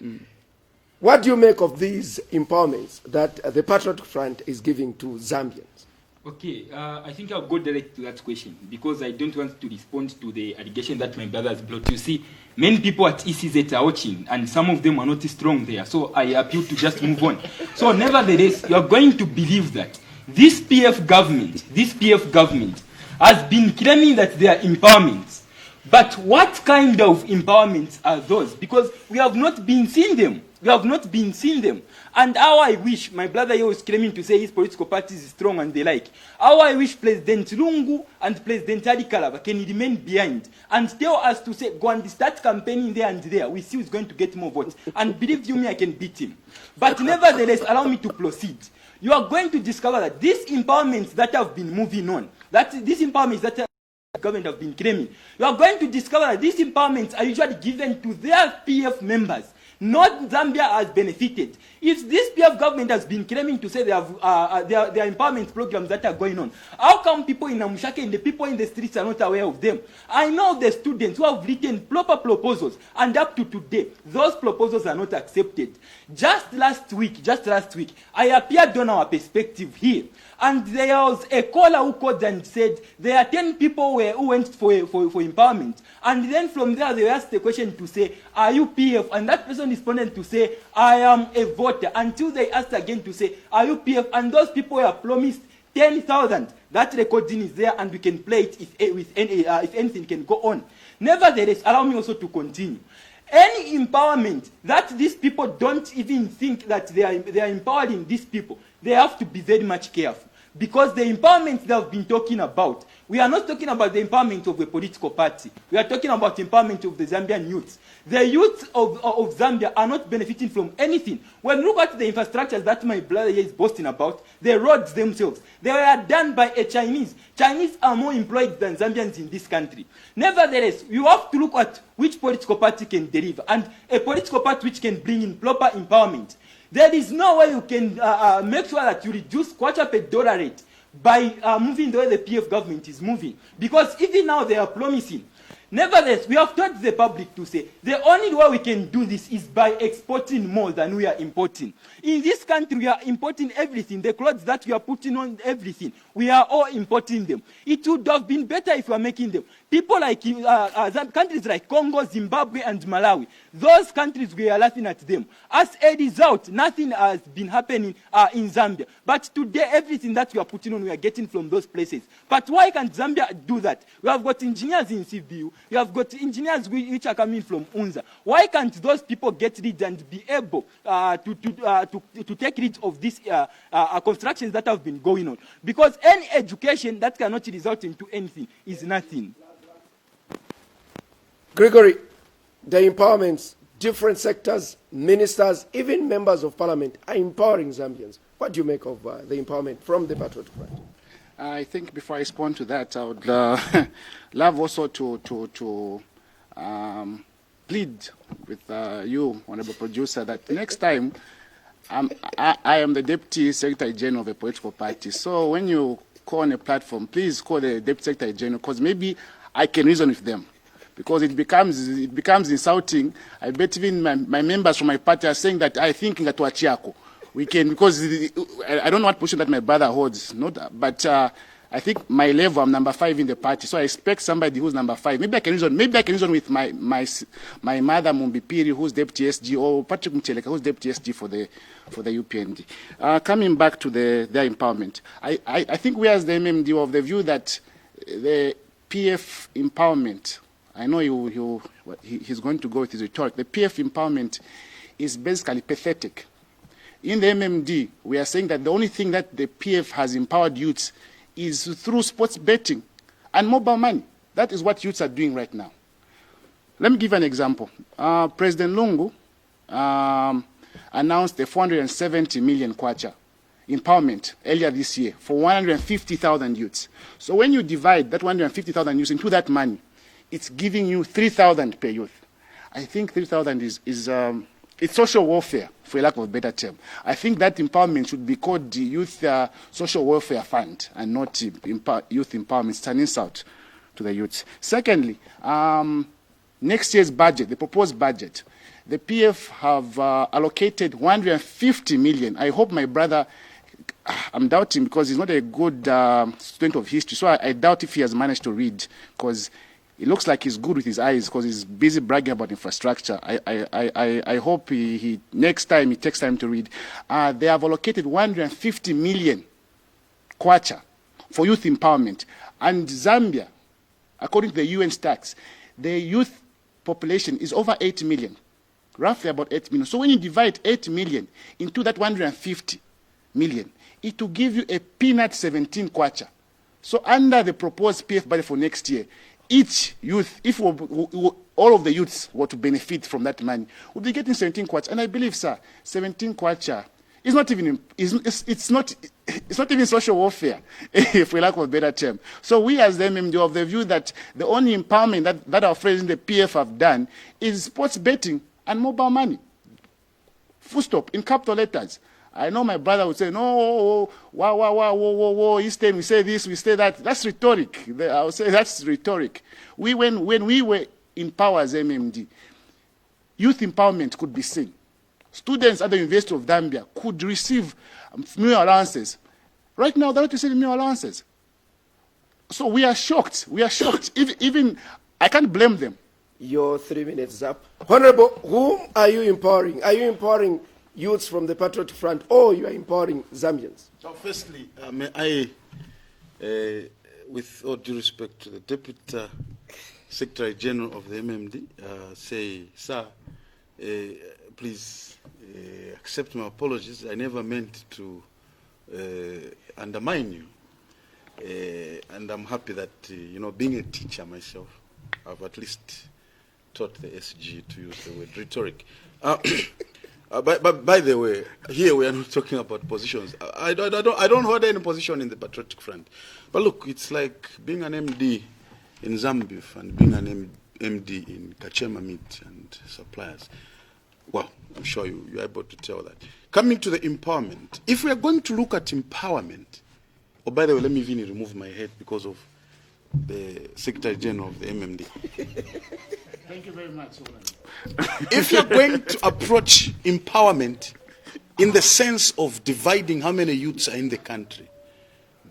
What do you make of these empowerments that the Patriot Front is giving to Zambians? Okay, I think I'll go direct to that question because I don't want to respond to the allegation that my brother has brought. You see, many people at ECZ are watching and some of them are not strong there. So I appeal to just move on. So nevertheless, you are going to believe that this PF government has been claiming that they are empowerments. But what kind of empowerments are those? Because we have not been seeing them. We have not been seeing them. And how I wish, my brother here was claiming to say his political party is strong and they like. How I wish President Lungu and President Ali Kalaba can remain behind and tell us to say, go and start campaigning there and there. We see who's going to get more votes. And believe you me, I can beat him. But nevertheless, allow me to proceed. You are going to discover that these empowerments that have been moving on, these empowerments that the government have been claiming, you are going to discover that these empowerments are usually given to their PF members. Not Zambia has benefited. If this PF government has been claiming to say they have their empowerment programs that are going on, how come people in Namushake and the people in the streets are not aware of them? I know the students who have written proper proposals, and up to today, those proposals are not accepted. Just last week, I appeared on Our Perspective here, and there was a caller who called and said there are 10 people who went for empowerment. And then from there, they asked the question to say, are you PF? And that person responded to say, I am a voter. Until they asked again to say, are you PF? And those people were promised 10,000. That recording is there, and we can play it if anything can go on. Nevertheless, allow me also to continue. Any empowerment that these people don't even think that they are empowering these people, they have to be very much careful. Because the empowerment they have been talking about, we are not talking about the empowerment of a political party. We are talking about the empowerment of the Zambian youths. The youths of Zambia are not benefiting from anything. When you look at the infrastructures that my brother here is boasting about, the roads themselves, they were done by a Chinese. Chinese are more employed than Zambians in this country. Nevertheless, you have to look at which political party can deliver, and a political party which can bring in proper empowerment. There is no way you can make sure that you reduce quarter per dollar rate by moving the way the PF government is moving. Because even now they are promising. Nevertheless, we have told the public to say the only way we can do this is by exporting more than we are importing. In this country, we are importing everything. The clothes that we are putting on, everything. We are all importing them. It would have been better if we were making them. People like countries like Congo, Zimbabwe, and Malawi, those countries, we are laughing at them. As a result, nothing has been happening in Zambia. But today, everything that we are putting on, we are getting from those places. But why can't Zambia do that? We have got engineers in CBU. We have got engineers which are coming from UNZA. Why can't those people get rid and be able to take rid of these constructions that have been going on? Because any education that cannot result into anything is nothing. Gregory, the empowerments, different sectors, ministers, even members of parliament are empowering Zambians. What do you make of the empowerment from the Patriot Front? I think before I respond to that, I would love also to plead with you, Honorable Producer, that next time I am the Deputy Secretary General of a political party. So when you call on a platform, please call the Deputy Secretary General, because maybe I can reason with them. Because it becomes insulting. I bet even my members from my party are saying that I think that Wachiako. We can, because I don't know what position that my brother holds, but I think my level, I'm number 5 in the party, so I expect somebody who's number 5. Maybe I can reason with my mother Mumbipiri, who's Deputy SG, or Patrick Mcheleka, who's Deputy SG for the UPND. Coming back to their empowerment, I think we as the MMD are of the view that the PF empowerment, I know he's going to go with his rhetoric, the PF empowerment is basically pathetic. In the MMD, we are saying that the only thing that the PF has empowered youths is through sports betting and mobile money. That is what youths are doing right now. Let me give an example. President Lungu announced the 470 million kwacha empowerment earlier this year for 150,000 youths. So when you divide that 150,000 youths into that money, it's giving you 3,000 per youth. I think 3,000 is it's social welfare, for lack of a better term. I think that empowerment should be called the Youth Social Welfare Fund and not youth empowerment. It's an insult to the youths. Secondly, next year's budget, the proposed budget, the PF have allocated 150 million. I hope my brother, I'm doubting because he's not a good student of history, so I doubt if he has managed to read, because it looks like he's good with his eyes because he's busy bragging about infrastructure. I hope he next time he takes time to read. They have allocated 150 million kwacha for youth empowerment. And Zambia, according to the UN stats, the youth population is over 8 million, roughly about 8 million. So when you divide 8 million into that 150 million, it will give you a peanut 17 kwacha. So under the proposed PF budget for next year, each youth, if all of the youths were to benefit from that money, would be getting 17 kwacha. And I believe, sir, 17 kwacha is not even it's not even social welfare, for lack of a better term. So we as the MMD of the view that the only empowerment that our friends in the PF have done is sports betting and mobile money. Full stop, in capital letters. I know my brother would say, no, whoa, Eastern, we say this, we say that. That's rhetoric. I would say that's rhetoric. When we were in power as MMD, youth empowerment could be seen. Students at the University of Zambia could receive meal allowances. Right now, they're not receiving meal allowances. So we are shocked. We are shocked. Even I can't blame them. Your 3 minutes up. Honorable, whom are you empowering? Are you empowering youths from the Patriotic Front, or you are empowering Zambians? So firstly, may I, with all due respect to the Deputy Secretary General of the MMD, say, sir, please accept my apologies. I never meant to undermine you. And I'm happy that, being a teacher myself, I've at least taught the SG to use the word rhetoric. But by the way, here we are not talking about positions. I don't hold any position in the Patriotic Front. But look, it's like being an MD in Zambia and being an MD in Kachema Meat and Suppliers. Well, I'm sure you're able to tell that. Coming to the empowerment, if we are going to look at empowerment, oh, by the way, let me even remove my head because of the Secretary General of the MMD. Thank you very much. If you're going to approach empowerment in the sense of dividing how many youths are in the country,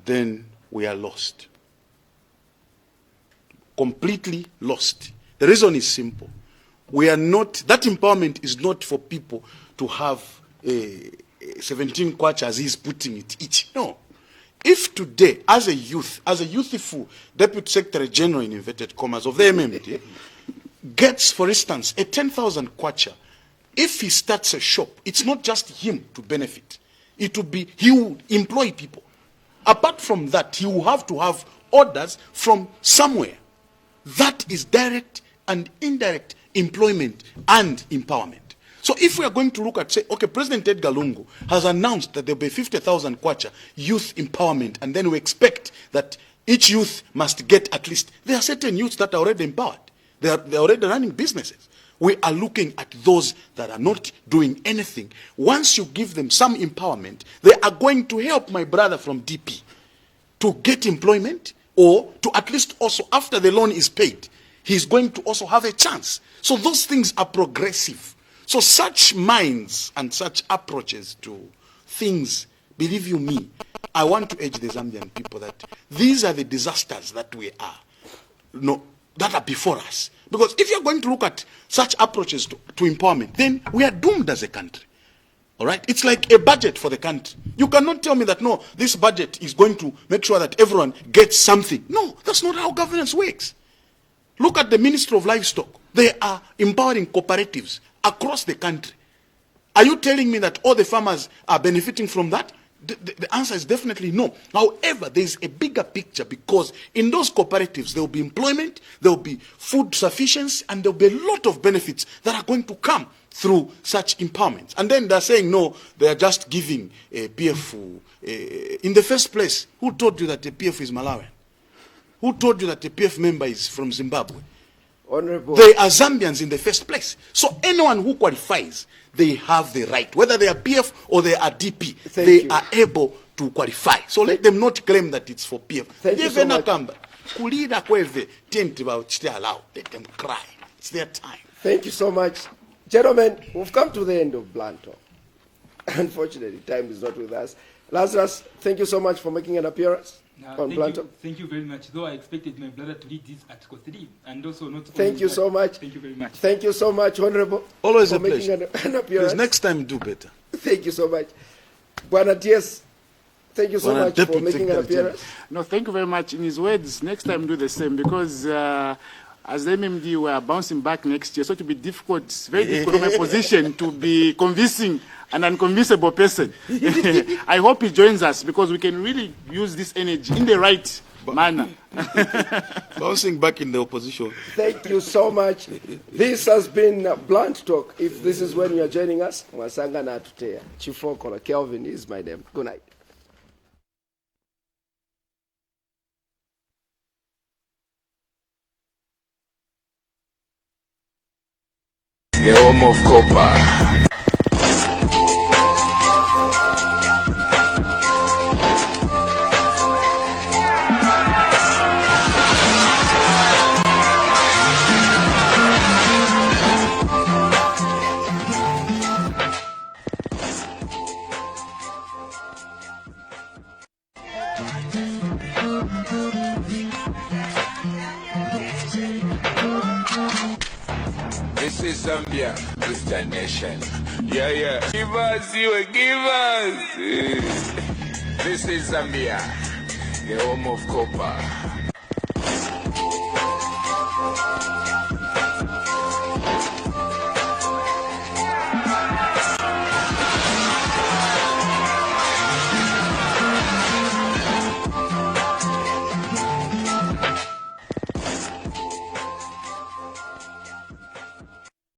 then we are lost. Completely lost. The reason is simple. We are not, that empowerment is not for people to have 17 kwacha as he's putting it each. No. If today, as a youthful Deputy Secretary General in inverted commas of the MMD, gets, for instance, a 10,000 kwacha, if he starts a shop, it's not just him to benefit. It will be, he will employ people. Apart from that, he will have to have orders from somewhere. That is direct and indirect employment and empowerment. So if we are going to look at, say, okay, President Edgar Lungu has announced that there will be 50,000 kwacha youth empowerment, and then we expect that each youth must get at least, there are certain youths that are already empowered. They're already running businesses. We are looking at those that are not doing anything. Once you give them some empowerment, they are going to help my brother from DP to get employment, or to at least also, after the loan is paid, he's going to also have a chance. So those things are progressive. So such minds and such approaches to things, believe you me, I want to urge the Zambian people that these are the disasters that we are, that are before us. Because if you're going to look at such approaches to empowerment, then we are doomed as a country. All right? It's like a budget for the country. You cannot tell me that, no, this budget is going to make sure that everyone gets something. No, that's not how governance works. Look at the Ministry of Livestock. They are empowering cooperatives across the country. Are you telling me that all the farmers are benefiting from that? The answer is definitely no. However, there is a bigger picture, because in those cooperatives, there will be employment, there will be food sufficiency, and there will be a lot of benefits that are going to come through such empowerment. And then they're saying, no, they are just giving a PF. In the first place, who told you that the PF is Malawian? Who told you that the PF member is from Zimbabwe? Honorable. They are Zambians in the first place. So anyone who qualifies, they have the right. Whether they are PF or they are DP, they are able to qualify. So let them not claim that it's for PF. Thank you so much. Let them cry. It's their time. Thank you so much. Gentlemen, we've come to the end of Blunt Talk. Unfortunately, time is not with us. Lazarus, thank you so much for making an appearance on Blunt Talk. Thank you very much. Though I expected my brother to read this Article 3 and also not. Thank you so much. Thank you very much. Thank you so much, Honorable. Always for a pleasure. making an appearance. Please, next time do better. Thank you so much. Bwana TS, thank you so Bwana much for Deputy making an Secretary appearance. No, thank you very much. In his words, next time do the same, because as the MMD, we are bouncing back next year, so it will be difficult, very difficult of a position to be convincing an unconvincible person. I hope he joins us, because we can really use this energy in the right manner. Bouncing back in the opposition. Thank you so much. This has been Blunt Talk. If this is when you are joining us, Mwasanga na Tutea. Chifoko Kelvin is my name. Good night. The home of copper. This is Zambia, this is the nation. Yeah, yeah. Give us, you give us. This is Zambia, the home of copper.